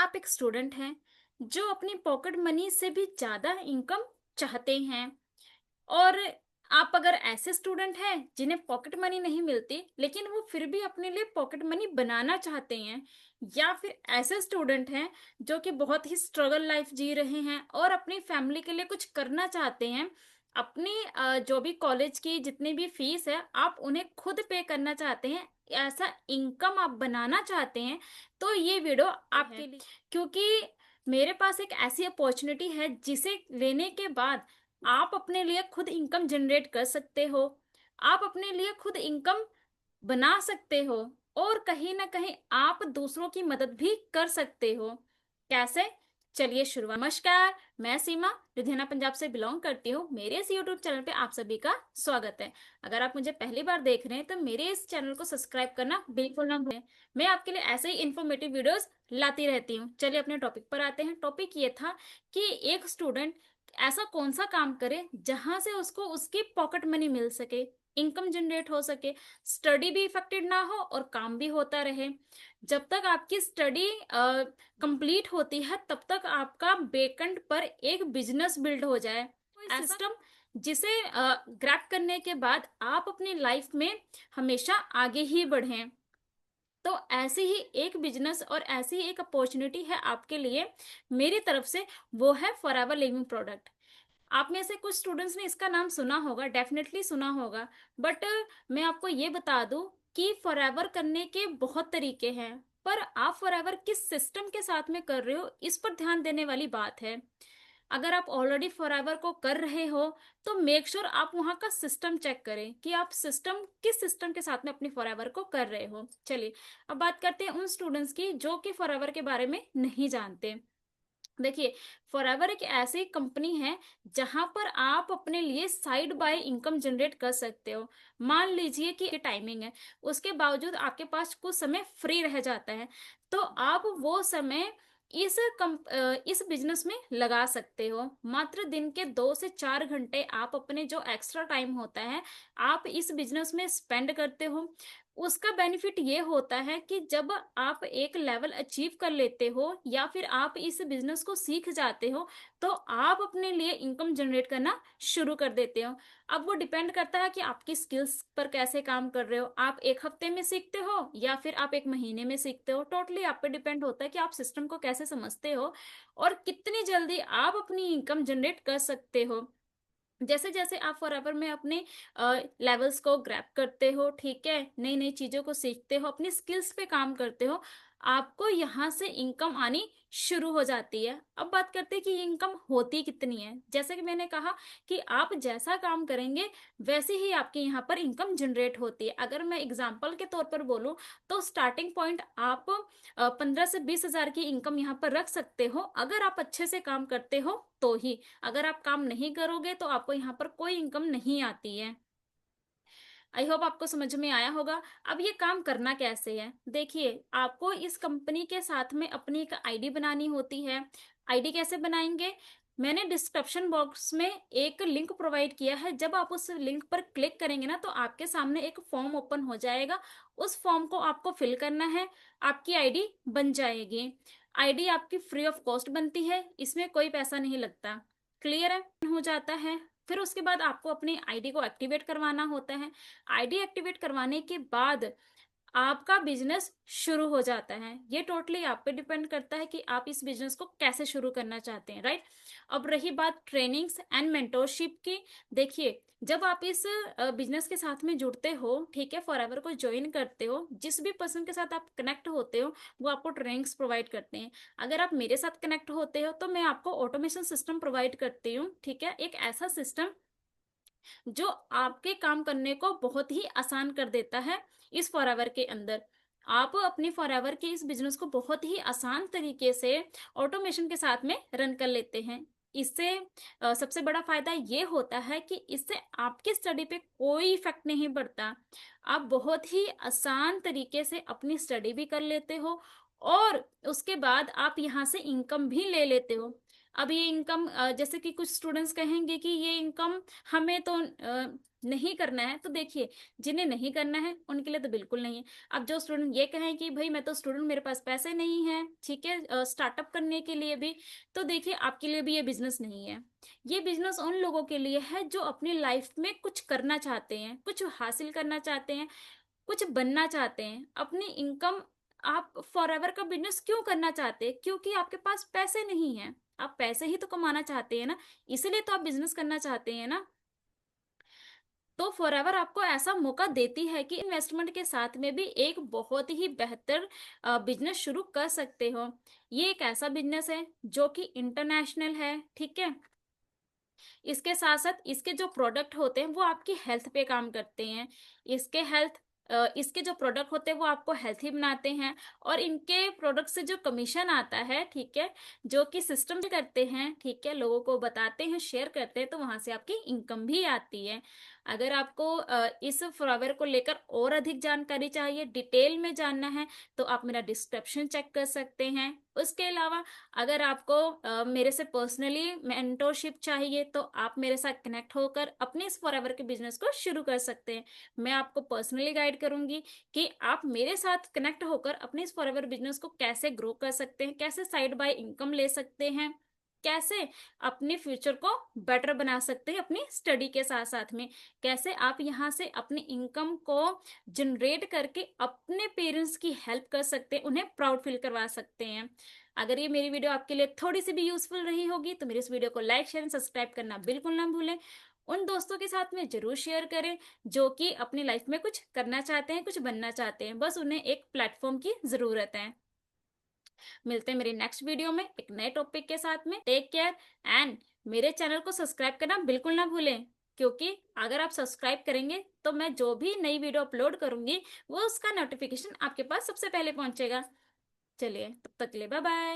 आप एक स्टूडेंट हैं जो अपनी पॉकेट मनी से भी ज़्यादा इनकम चाहते हैं और आप अगर ऐसे स्टूडेंट हैं जिन्हें पॉकेट मनी नहीं मिलती लेकिन वो फिर भी अपने लिए पॉकेट मनी बनाना चाहते हैं या फिर ऐसे स्टूडेंट हैं जो कि बहुत ही स्ट्रगल लाइफ जी रहे हैं और अपनी फैमिली के लिए कुछ करना चाहते हैं अपनी जो भी कॉलेज की जितनी भी फीस है आप उन्हें खुद पे करना चाहते हैं ऐसा इनकम आप बनाना चाहते हैं तो ये वीडियो आपके लिए क्योंकि मेरे पास एक ऐसी अपॉर्चुनिटी है जिसे लेने के बाद आप अपने लिए खुद इनकम जनरेट कर सकते हो। आप अपने लिए खुद इनकम बना सकते हो और कहीं ना कहीं आप दूसरों की मदद भी कर सकते हो। कैसे? चलिए शुरुआत। नमस्कार, मैं सीमा लुधियाना पंजाब से बिलोंग करती हूँ। मेरे इस यूट्यूब चैनल पे आप सभी का स्वागत है। अगर आप मुझे पहली बार देख रहे हैं तो मेरे इस चैनल को सब्सक्राइब करना बिल्कुल ना भूलें। मैं आपके लिए ऐसे ही इन्फॉर्मेटिव वीडियोस लाती रहती हूँ। चलिए अपने टॉपिक पर आते हैं। टॉपिक ये था कि एक स्टूडेंट ऐसा कौन सा काम करे जहां से उसको उसकी पॉकेट मनी मिल सके, इनकम जनरेट हो सके, स्टडी भी इफेक्टेड ना हो और काम भी होता रहे। जब तक आपकी स्टडी कंप्लीट होती है तब तक आपका बैकएंड पर एक बिजनेस बिल्ड हो जाए, कोई सिस्टम जिसे ग्रैब करने के बाद आप अपनी लाइफ में हमेशा आगे ही बढ़ें। तो ऐसी ही एक बिजनेस और ऐसी ही एक अपॉर्चुनिटी है आपके लिए मेरी तरफ से, वो है फॉरएवर लिविंग प्रोडक्ट। आप में से कुछ स्टूडेंट्स ने इसका नाम सुना होगा, डेफिनेटली सुना होगा, बट मैं आपको ये बता दूं कि फॉरएवर करने के बहुत तरीके हैं, पर आप फॉरएवर किस सिस्टम के साथ में कर रहे हो इस पर ध्यान देने वाली बात है। अगर आप ऑलरेडी फॉरएवर को कर रहे हो तो मेक श्योर आप वहां का सिस्टम चेक करें कि आप सिस्टम किस सिस्टम के साथ में अपनी फॉरएवर को कर रहे हो। चलिए अब बात करते हैं उन स्टूडेंट्स की जो कि फॉरएवर के बारे में नहीं जानते। देखिए, फॉरएवर एक ऐसी कंपनी है जहां पर आप अपने लिए साइड बाय इनकम जनरेट कर सकते हो। मान लीजिए कि टाइमिंग है, उसके बावजूद आपके पास कुछ समय फ्री रह जाता है, तो आप वो समय इस बिजनेस में लगा सकते हो। मात्र दिन के 2 से 4 घंटे आप अपने जो एक्स्ट्रा टाइम होता है आप इस बिजनेस में स्पेंड करते हो। उसका बेनिफिट ये होता है कि जब आप एक लेवल अचीव कर लेते हो या फिर आप इस बिजनेस को सीख जाते हो तो आप अपने लिए इनकम जनरेट करना शुरू कर देते हो। अब वो डिपेंड करता है कि आपकी स्किल्स पर कैसे काम कर रहे हो। आप एक हफ्ते में सीखते हो या फिर आप एक महीने में सीखते हो, टोटली आप पे डिपेंड होता है कि आप सिस्टम को कैसे समझते हो और कितनी जल्दी आप अपनी इनकम जनरेट कर सकते हो। जैसे जैसे आप फॉरएवर में अपने लेवल्स को ग्रैब करते हो, ठीक है, नई नई चीजों को सीखते हो, अपनी स्किल्स पे काम करते हो, आपको यहाँ से इनकम आनी शुरू हो जाती है। अब बात करते हैं कि ये इनकम होती कितनी है। जैसे कि मैंने कहा कि आप जैसा काम करेंगे वैसे ही आपके यहाँ पर इनकम जनरेट होती है। अगर मैं एग्जाम्पल के तौर पर बोलूँ तो स्टार्टिंग पॉइंट आप 15 से 20 हजार की इनकम यहाँ पर रख सकते हो अगर आप अच्छे से काम करते हो तो ही। अगर आप काम नहीं करोगे तो आपको यहाँ पर कोई इनकम नहीं आती है। आई होप आपको समझ में आया होगा। अब ये काम करना कैसे है, देखिए, आपको इस कंपनी के साथ में अपनी एक आईडी बनानी होती है। आईडी कैसे बनाएंगे? मैंने डिस्क्रिप्शन बॉक्स में एक लिंक प्रोवाइड किया है। जब आप उस लिंक पर क्लिक करेंगे ना तो आपके सामने एक फॉर्म ओपन हो जाएगा। उस फॉर्म को आपको फिल करना है, आपकी आईडी बन जाएगी। आईडी आपकी फ्री ऑफ कॉस्ट बनती है, इसमें कोई पैसा नहीं लगता। क्लियर है? हो जाता है। फिर उसके बाद आपको अपनी आईडी को एक्टिवेट करवाना होता है। आईडी एक्टिवेट करवाने के बाद आपका बिजनेस शुरू हो जाता है। ये टोटली आप पे डिपेंड करता है कि आप इस बिजनेस को कैसे शुरू करना चाहते हैं, राइट? अब रही बात ट्रेनिंग्स एंड मेंटोरशिप की। देखिए, जब आप इस बिजनेस के साथ में जुड़ते हो, ठीक है, फॉरएवर को ज्वाइन करते हो, जिस भी पर्सन के साथ आप कनेक्ट होते हो वो आपको ट्रेनिंग्स प्रोवाइड करते हैं। अगर आप मेरे साथ कनेक्ट होते हो तो मैं आपको ऑटोमेशन सिस्टम प्रोवाइड करती हूँ, ठीक है, एक ऐसा सिस्टम जो आपके काम करने को बहुत ही आसान कर देता है। इस फॉरएवर के अंदर आप अपनी फॉरएवर के इस बिजनेस को बहुत ही आसान तरीके से ऑटोमेशन के साथ में रन कर लेते हैं। इससे सबसे बड़ा फायदा ये होता है कि इससे आपकी स्टडी पे कोई इफेक्ट नहीं पड़ता। आप बहुत ही आसान तरीके से अपनी स्टडी भी कर लेते हो और उसके बाद आप यहाँ से इनकम भी ले लेते हो। अब ये इनकम जैसे कि कुछ स्टूडेंट्स कहेंगे कि ये इनकम हमें तो नहीं करना है तो देखिए, जिन्हें नहीं करना है उनके लिए तो बिल्कुल नहीं है। अब जो स्टूडेंट ये कहें कि भाई मैं तो स्टूडेंट, मेरे पास पैसे नहीं है, ठीक है, स्टार्टअप करने के लिए भी, तो देखिए आपके लिए भी ये बिजनेस नहीं है। ये बिजनेस उन लोगों के लिए है जो अपनी लाइफ में कुछ करना चाहते हैं, कुछ हासिल करना चाहते हैं, कुछ बनना चाहते हैं, अपनी इनकम। आप फॉरएवर का बिजनेस क्यों करना चाहते हैं? क्योंकि आपके पास पैसे नहीं है, आप पैसे ही तो कमाना चाहते हैं ना, इसीलिए तो आप बिजनेस करना चाहते हैं ना। तो फॉरएवर आपको ऐसा मौका देती है कि इन्वेस्टमेंट के साथ में भी एक बहुत ही बेहतर बिजनेस शुरू कर सकते हो। ये एक ऐसा बिजनेस है जो कि इंटरनेशनल है, ठीक है। इसके साथ साथ इसके जो प्रोडक्ट होते हैं वो आपकी हेल्थ पे काम करते हैं। इसके जो प्रोडक्ट होते हैं वो आपको हेल्थी बनाते हैं। और इनके प्रोडक्ट से जो कमीशन आता है, ठीक है, जो कि सिस्टम करते हैं, ठीक है, लोगों को बताते हैं, शेयर करते हैं, तो वहां से आपकी इनकम भी आती है। अगर आपको इस फ्लावर को लेकर और अधिक जानकारी चाहिए, डिटेल में जानना है, तो आप मेरा डिस्क्रिप्शन चेक कर सकते हैं। उसके अलावा अगर आपको मेरे से पर्सनली मेंटोरशिप चाहिए तो आप मेरे साथ कनेक्ट होकर अपने इस फॉरएवर के बिजनेस को शुरू कर सकते हैं। मैं आपको पर्सनली गाइड करूंगी कि आप मेरे साथ कनेक्ट होकर अपने इस फॉरएवर बिजनेस को कैसे ग्रो कर सकते हैं, कैसे साइड बाय इनकम ले सकते हैं, कैसे अपने फ्यूचर को बेटर बना सकते हैं अपनी स्टडी के साथ साथ में, कैसे आप यहाँ से अपनी इनकम को जनरेट करके अपने पेरेंट्स की हेल्प कर सकते हैं, उन्हें प्राउड फील करवा सकते हैं। अगर ये मेरी वीडियो आपके लिए थोड़ी सी भी यूजफुल रही होगी तो मेरे इस वीडियो को लाइक शेयर सब्सक्राइब करना बिल्कुल ना भूलें। उन दोस्तों के साथ में जरूर शेयर करें जो कि अपनी लाइफ में कुछ करना चाहते हैं, कुछ बनना चाहते हैं, बस उन्हें एक प्लेटफॉर्म की जरूरत है। मिलते हैं मेरी नेक्स्ट वीडियो में एक नए टॉपिक के साथ में। टेक केयर एंड मेरे चैनल को सब्सक्राइब करना बिल्कुल ना भूलें, क्योंकि अगर आप सब्सक्राइब करेंगे तो मैं जो भी नई वीडियो अपलोड करूंगी वो उसका नोटिफिकेशन आपके पास सबसे पहले पहुंचेगा। चलिए, तब तक के लिए बाय बाय।